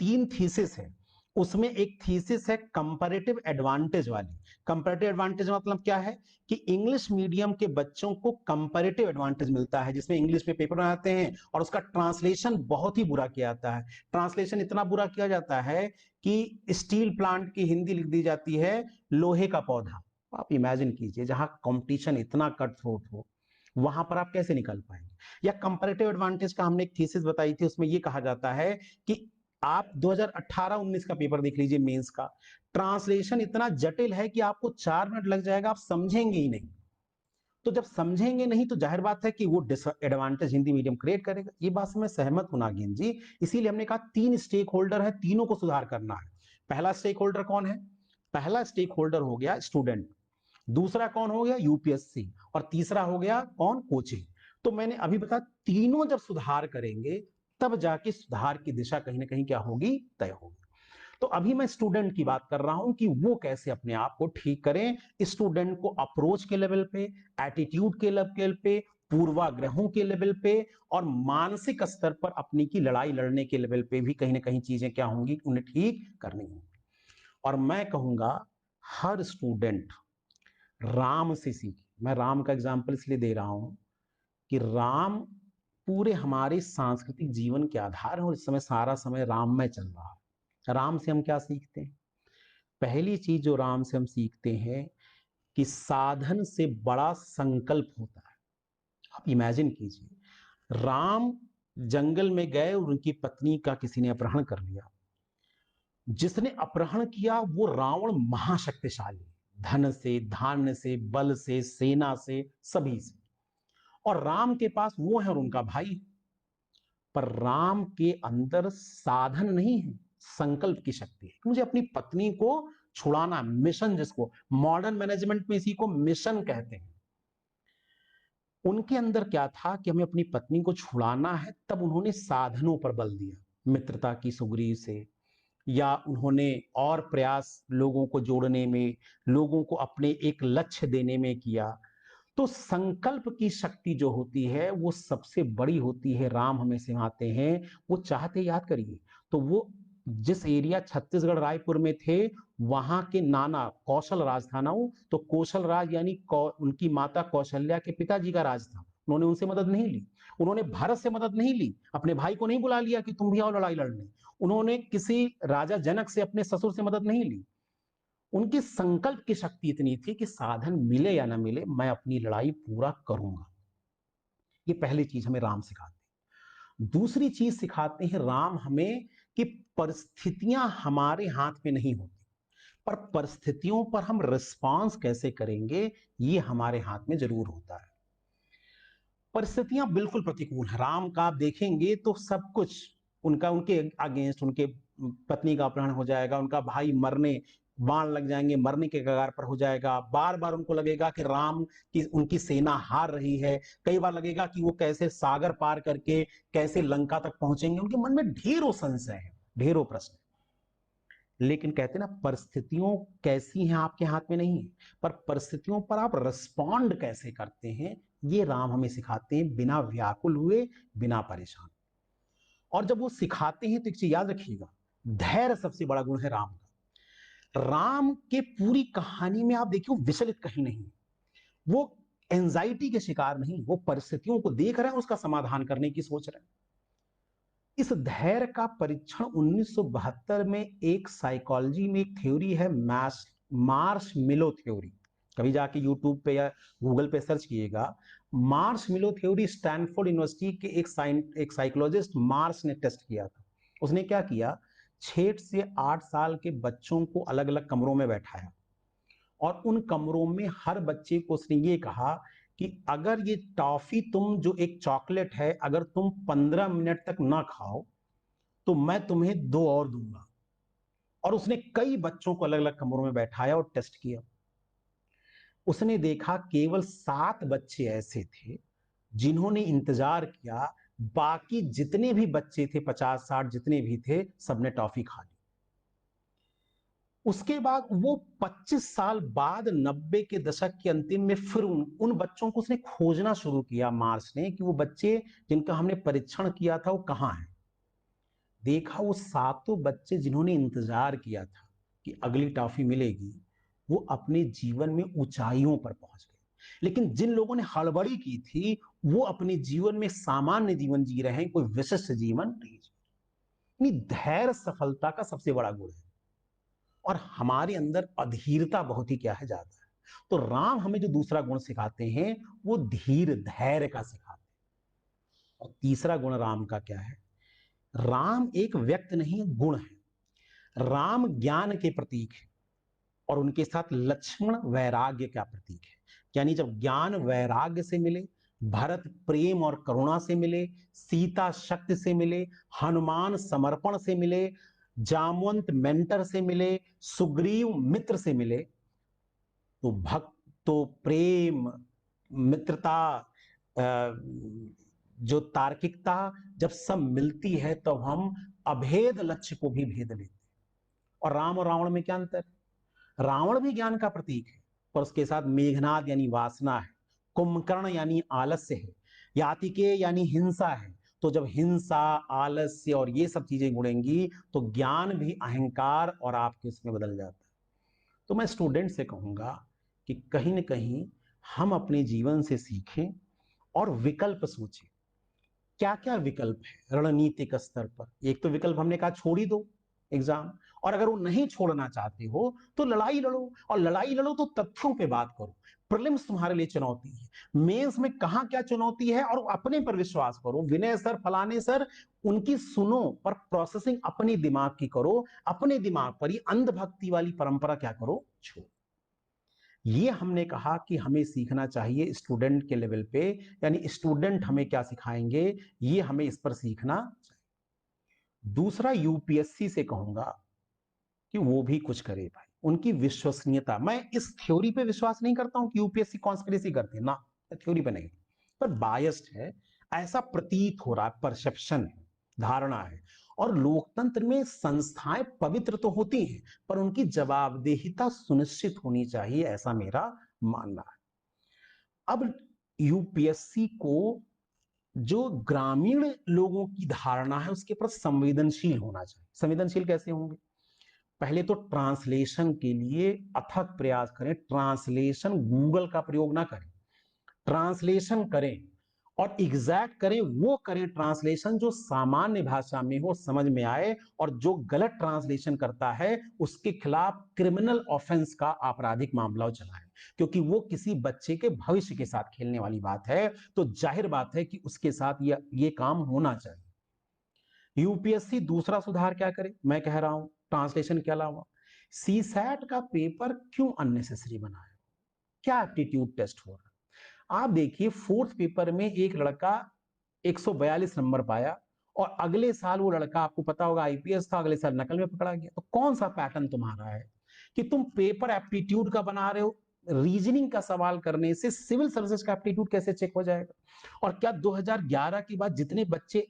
3 thesis है, उसमें एक थीसिस है कंपैरेटिव एडवांटेज वाली। कंपैरेटिव एडवांटेज मतलब क्या है कि इंग्लिश मीडियम के बच्चों को कंपैरेटिव एडवांटेज मिलता है, जिसमें इंग्लिश में पेपर बनाते हैं और उसका ट्रांसलेशन बहुत ही बुरा किया जाता है। ट्रांसलेशन इतना बुरा किया जाता है कि स्टील प्लांट की हिंदी लिख दी जाती है लोहे का पौधा। आप इमेजिन कीजिए, जहां कंपटीशन इतना कट थ्रोट हो, वहां पर आप कैसे निकल पाएंगे। या कंपैरेटिव एडवांटेज का हमने एक थीसिस बताई थी, उसमें यह कहा जाता है कि आप 2018-19 का पेपर देख लीजिए मेंस का, ट्रांसलेशन इतना जटिल है कि आपको 4 मिनट लग जाएगा, आप समझेंगे ही नहीं। तो जब समझेंगे नहीं तो जाहिर बात है कि वो डिसएडवांटेज हिंदी मीडियम क्रिएट करेगा। ये बात से मैं सहमत हूं नागिन जी, इसीलिए हमने कहा 3 स्टेक होल्डर है, तीनों को सुधार करना है। पहला स्टेक होल्डर कौन है? पहला स्टेक होल्डर हो गया स्टूडेंट, दूसरा कौन हो गया यूपीएससी, और तीसरा हो गया कौन? कोचिंग। तो मैंने अभी बताया, तीनों जब सुधार करेंगे तब जाके सुधार की दिशा कहीं ना कहीं क्या होगी? तय होगी। तो अभी मैं स्टूडेंट की बात कर रहा हूं कि वो कैसे अपने आप को ठीक करें। स्टूडेंट को अप्रोच के लेवल पे, एटीट्यूड के लेवल पे, पूर्वाग्रहों के लेवल पे और मानसिक स्तर पर अपनी की लड़ाई लड़ने के लेवल पे भी कहीं ना कहीं चीजें क्या होंगी? उन्हें ठीक करनी होंगी। और मैं कहूंगा हर स्टूडेंट राम से सीखे। मैं राम का एग्जाम्पल इसलिए दे रहा हूं कि राम पूरे हमारे सांस्कृतिक जीवन के आधार है और इस समय सारा समय राम में चल रहा है। राम से हम क्या सीखते हैं? पहली चीज जो राम से हम सीखते हैं कि साधन से बड़ा संकल्प होता है। आप इमेजिन कीजिए, राम जंगल में गए और उनकी पत्नी का किसी ने अपहरण कर लिया। जिसने अपहरण किया वो रावण महाशक्तिशाली, धन से, धान्य से, बल से, सेना से, सभी से। और राम के पास वो है और उनका भाई। पर राम के अंदर साधन नहीं है, संकल्प की शक्ति है। मुझे अपनी पत्नी को छुड़ाना, मिशन, जिसको मॉडर्न मैनेजमेंट में इसी को मिशन कहते हैं। उनके अंदर क्या था कि हमें अपनी पत्नी को छुड़ाना है, तब उन्होंने साधनों पर बल दिया, मित्रता की सुग्रीव से, या उन्होंने और प्रयास लोगों को जोड़ने में, लोगों को अपने एक लक्ष्य देने में किया। तो संकल्प की शक्ति जो होती है वो सबसे बड़ी होती है। राम हमें सिखाते हैं, वो चाहते, याद करिए, तो वो जिस एरिया छत्तीसगढ़ रायपुर में थे, वहां के नाना कौशल राज था ना, वो तो कौशल राज यानी उनकी माता कौशल्या के पिताजी का राज था। उन्होंने उनसे मदद नहीं ली, उन्होंने भारत से मदद नहीं ली, अपने भाई को नहीं बुला लिया कि तुम भी आओ लड़ाई लड़ने। उन्होंने किसी राजा जनक से, अपने ससुर से मदद नहीं ली। उनकी संकल्प की शक्ति इतनी थी कि साधन मिले या ना मिले, मैं अपनी लड़ाई पूरा करूंगा। ये पहली चीज हमें राम सिखाते हैं। दूसरी चीज सिखाते हैं राम हमें कि परिस्थितियां हमारे हाथ में नहीं होती, पर परिस्थितियों पर हम रिस्पॉन्स कैसे करेंगे ये हमारे हाथ में जरूर होता है। परिस्थितियां बिल्कुल प्रतिकूल है। राम का आप देखेंगे तो सब कुछ उनका, उनके अगेंस्ट, उनके पत्नी का अपहरण हो जाएगा, उनका भाई मरने, बाण लग जाएंगे, मरने के कगार पर हो जाएगा। बार बार उनको लगेगा कि राम की, उनकी सेना हार रही है। कई बार लगेगा कि वो कैसे सागर पार करके कैसे लंका तक पहुंचेंगे। उनके मन में ढेरों संशय है, ढेरों प्रश्न। लेकिन कहते हैं ना, परिस्थितियों कैसी हैं आपके हाथ में नहीं है, पर परिस्थितियों पर आप रिस्पॉन्ड कैसे करते हैं ये राम हमें सिखाते हैं, बिना व्याकुल हुए, बिना परेशान। और जब वो सिखाते हैं तो एक चीज याद रखिएगा, धैर्य सबसे बड़ा गुण है राम का। राम के पूरी कहानी में आप देखिए, वो विचलित कहीं नहीं, वो एंजाइटी के शिकार नहीं, वो परिस्थितियों को देख रहे हैं, उसका समाधान करने की सोच रहे हैं। इस धैर्य का परीक्षण 1972 में एक साइकोलॉजी में एक थ्योरी है, मार्श मिलो थ्योरी। कभी जाके यूट्यूब पे या गूगल पे सर्च किएगा, मार्श मिलो थ्योरी। स्टैनफोर्ड यूनिवर्सिटी के एक साइकोलॉजिस्ट मार्श ने टेस्ट किया था। उसने क्या किया, 6 से 8 साल के बच्चों को अलग अलग कमरों में बैठाया और उन कमरों में हर बच्चे को उसने ये कहा कि अगर ये टॉफी, तुम जो एक चॉकलेट है, अगर तुम 15 मिनट तक ना खाओ तो मैं तुम्हें 2 और दूंगा। और उसने कई बच्चों को अलग अलग कमरों में बैठाया और टेस्ट किया। उसने देखा केवल 7 बच्चे ऐसे थे जिन्होंने इंतजार किया, बाकी जितने भी बच्चे थे, 50-60 जितने भी थे, सबने टॉफी खा ली। उसके बाद वो 25 साल बाद, 90 के दशक के अंतिम में, फिर उन बच्चों को उसने खोजना शुरू किया, मार्स ने, कि वो बच्चे जिनका हमने परीक्षण किया था वो कहां हैं। देखा वो सातों बच्चे जिन्होंने इंतजार किया था कि अगली टॉफी मिलेगी, वो अपने जीवन में ऊंचाइयों पर पहुंच गए। लेकिन जिन लोगों ने हड़बड़ी की थी, वो अपने जीवन में सामान्य जीवन जी रहे हैं, कोई विशिष्ट जीवन नहीं जी रहे। यानी धैर्य सफलता का सबसे बड़ा गुण है, और हमारे अंदर अधीरता बहुत ही क्या है, ज्यादा है। तो राम हमें जो दूसरा गुण सिखाते हैं, वो धीर धैर्य का सिखाते हैं। और तीसरा गुण राम का क्या है? राम एक व्यक्ति नहीं है, गुण है। राम ज्ञान के प्रतीक है, और उनके साथ लक्ष्मण वैराग्य का प्रतीक है। यानी जब ज्ञान वैराग्य से मिले, भरत प्रेम और करुणा से मिले, सीता शक्ति से मिले, हनुमान समर्पण से मिले, जामवंत मेंटर से मिले, सुग्रीव मित्र से मिले, तो भक्त तो प्रेम, मित्रता, जो तार्किकता, जब सब मिलती है तब हम अभेद लक्ष्य को भी भेद लेते हैं। और राम और रावण में क्या अंतर है? रावण भी ज्ञान का प्रतीक है, पर उसके साथ मेघनाद यानी वासना है, कुंभकर्ण यानी आलस्य है, यातिके यानी हिंसा है। तो जब हिंसा, आलस्य और ये सब चीजें जुड़ेंगी, तो ज्ञान भी अहंकार और आपके इसमें बदल जाता है। तो मैं स्टूडेंट से कहूंगा कि कहीं ना कहीं हम अपने जीवन से सीखें और विकल्प सोचें। क्या क्या विकल्प है रणनीतिक स्तर पर? एक तो विकल्प हमने कहा, छोड़ ही दो एग्जाम। और अगर वो नहीं छोड़ना चाहते हो तो लड़ाई लड़ो, और लड़ाई लड़ो तो तथ्यों पे बात करो। प्रीलिम्स तुम्हारे लिए चुनौती है, मेंस में कहां क्या चुनौती है, और अपने पर विश्वास करो। विनय सर, फलाने सर, उनकी सुनो, पर प्रोसेसिंग अपने दिमाग की करो। अपने दिमाग पर ही अंधभक्ति वाली परंपरा क्या करो, छोड़ो। ये हमने कहा कि हमें सीखना चाहिए स्टूडेंट के लेवल पे, यानी स्टूडेंट हमें क्या सिखाएंगे, ये हमें इस पर सीखना चाहिए। दूसरा, यूपीएससी से कहूंगा कि वो भी कुछ करे भाई। उनकी विश्वसनीयता, मैं इस थ्योरी पे विश्वास नहीं करता हूं कि यूपीएससी कॉन्स्पिरेसी करती है ना, थ्योरी पे नहीं, पर बायस्ड है, ऐसा प्रतीत हो रहा है, परसेप्शन है, धारणा है। और लोकतंत्र में संस्थाएं पवित्र तो होती हैं, पर उनकी जवाबदेहिता सुनिश्चित होनी चाहिए, ऐसा मेरा मानना है। अब यूपीएससी को जो ग्रामीण लोगों की धारणा है उसके प्रति संवेदनशील होना चाहिए। संवेदनशील कैसे होंगे? पहले तो ट्रांसलेशन के लिए अथक प्रयास करें। ट्रांसलेशन गूगल का प्रयोग ना करें, ट्रांसलेशन करें और एग्जैक्ट करें, वो करें ट्रांसलेशन जो सामान्य भाषा में हो, समझ में आए। और जो गलत ट्रांसलेशन करता है उसके खिलाफ क्रिमिनल ऑफेंस का आपराधिक मामला चलाएं, क्योंकि वो किसी बच्चे के भविष्य के साथ खेलने वाली बात है। तो जाहिर बात है कि उसके साथ ये काम होना चाहिए। यूपीएससी दूसरा सुधार क्या करे, मैं कह रहा हूं ट्रांसलेशन के अलावा सीसैट का पेपर क्यों अननेसेसरी बनाया? क्या एप्टीट्यूड टेस्ट हो रहा है? आप देखिए, फोर्थ पेपर में एक लड़का 142 नंबर पाया, और अगले साल वो लड़का, आपको पता होगा आईपीएस था, अगले साल नकल में पकड़ा गया। तो कौन सा पैटर्न तुम्हारा है कि तुम पेपर एप्टीट्यूड का बना रहे हो? रीजनिंग का सवाल करने से सिविल सर्विसेज का एप्टीट्यूड कैसे चेक हो जाएगा? और क्या 2011 के बाद जितने बच्चे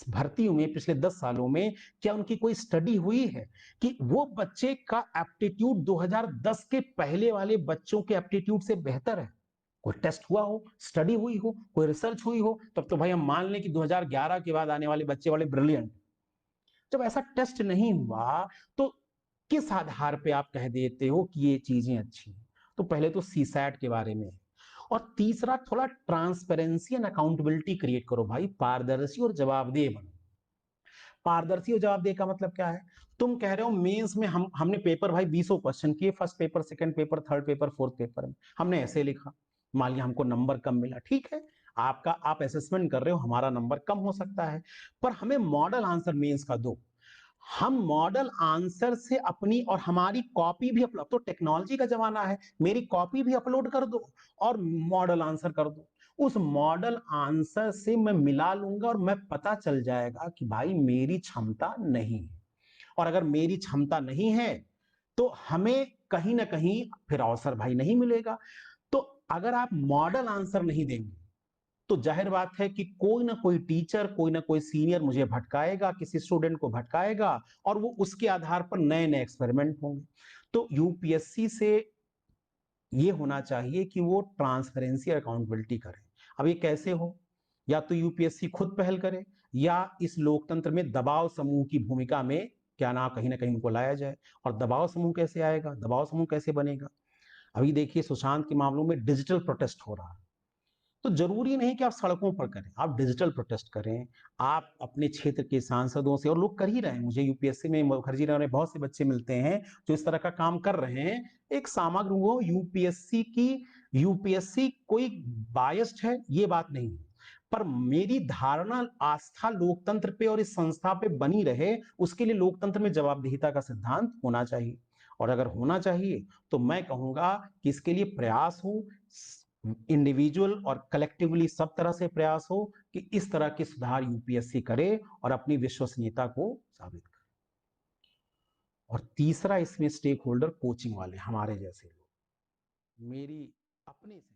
भर्ती हुए पिछले 10 सालों में, क्या उनकी कोई स्टडी हुई है कि वो बच्चे का एप्टीट्यूड 2010 के पहले वाले बच्चों के एप्टीट्यूड से बेहतर है? कोई टेस्ट हुआ हो, स्टडी हुई हो, कोई रिसर्च हुई हो, तब तो भाई हम मान लें कि 2011 के बाद आने वाले बच्चे वाले ब्रिलियंट। जब ऐसा टेस्ट नहीं हुआ, तो किस आधार पे आप कह देते हो कि ये चीजें अच्छी हैं? तो पहले तो सीसैट के बारे में। और तीसरा, थोड़ा ट्रांसपेरेंसी एंड अकाउंटेबिलिटी क्रिएट करो भाई, पारदर्शी और जवाबदेह बनो। पारदर्शी और जवाबदेह का मतलब क्या है? तुम कह रहे हो मेंस में हमने पेपर भाई 20 क्वेश्चन किए, first paper, second paper, third paper, fourth paper में हमने ऐसे लिखा, मान लिया हमको नंबर कम मिला, ठीक है, आपका आप असेसमेंट कर रहे हो, हमारा नंबर कम हो सकता है, पर हमें मॉडल आंसर मेंस का दो। हम मॉडल आंसर से अपनी और हमारी कॉपी भी अपलोड, तो टेक्नोलॉजी का जमाना है, मेरी कॉपी भी अपलोड कर दो और मॉडल आंसर कर दो। उस मॉडल आंसर से मैं मिला लूंगा और मैं पता चल जाएगा कि भाई मेरी क्षमता नहीं है। और अगर मेरी क्षमता नहीं है तो हमें कहीं ना कहीं फिर अवसर भाई नहीं मिलेगा। तो अगर आप मॉडल आंसर नहीं देंगे तो जाहिर बात है कि कोई ना कोई टीचर, कोई ना कोई सीनियर मुझे भटकाएगा, किसी स्टूडेंट को भटकाएगा, और वो उसके आधार पर नए नए एक्सपेरिमेंट होंगे। तो यूपीएससी से ये होना चाहिए कि वो ट्रांसपेरेंसी और अकाउंटेबिलिटी करें। अब ये कैसे हो? या तो यूपीएससी खुद पहल करे, या इस लोकतंत्र में दबाव समूह की भूमिका में क्या ना कहीं ना कहीं उनको लाया जाए। और दबाव समूह कैसे आएगा, दबाव समूह कैसे बनेगा? अभी देखिए सुशांत के मामलों में डिजिटल प्रोटेस्ट हो रहा है, तो जरूरी नहीं कि आप सड़कों पर करें, आप डिजिटल प्रोटेस्ट करें। आप अपने क्षेत्र के सांसदों से, और लोग कर ही रहे हैं, मुझे यूपीएससी में मुखर्जी नगर में बहुत से बच्चे मिलते हैं जो इस तरह का काम कर रहे हैं। एक सामग्र वो यूपीएससी कोई बायस्ड है ये बात नहीं है, पर मेरी धारणा आस्था लोकतंत्र पे और इस संस्था पे बनी रहे, उसके लिए लोकतंत्र में जवाबदेहिता का सिद्धांत होना चाहिए। और अगर होना चाहिए तो मैं कहूंगा कि इसके लिए प्रयास हो, इंडिविजुअल और कलेक्टिवली सब तरह से प्रयास हो कि इस तरह के सुधार यूपीएससी करे और अपनी विश्वसनीयता को साबित करे। और तीसरा इसमें स्टेक होल्डर कोचिंग वाले हमारे जैसे लोग, मेरी अपने से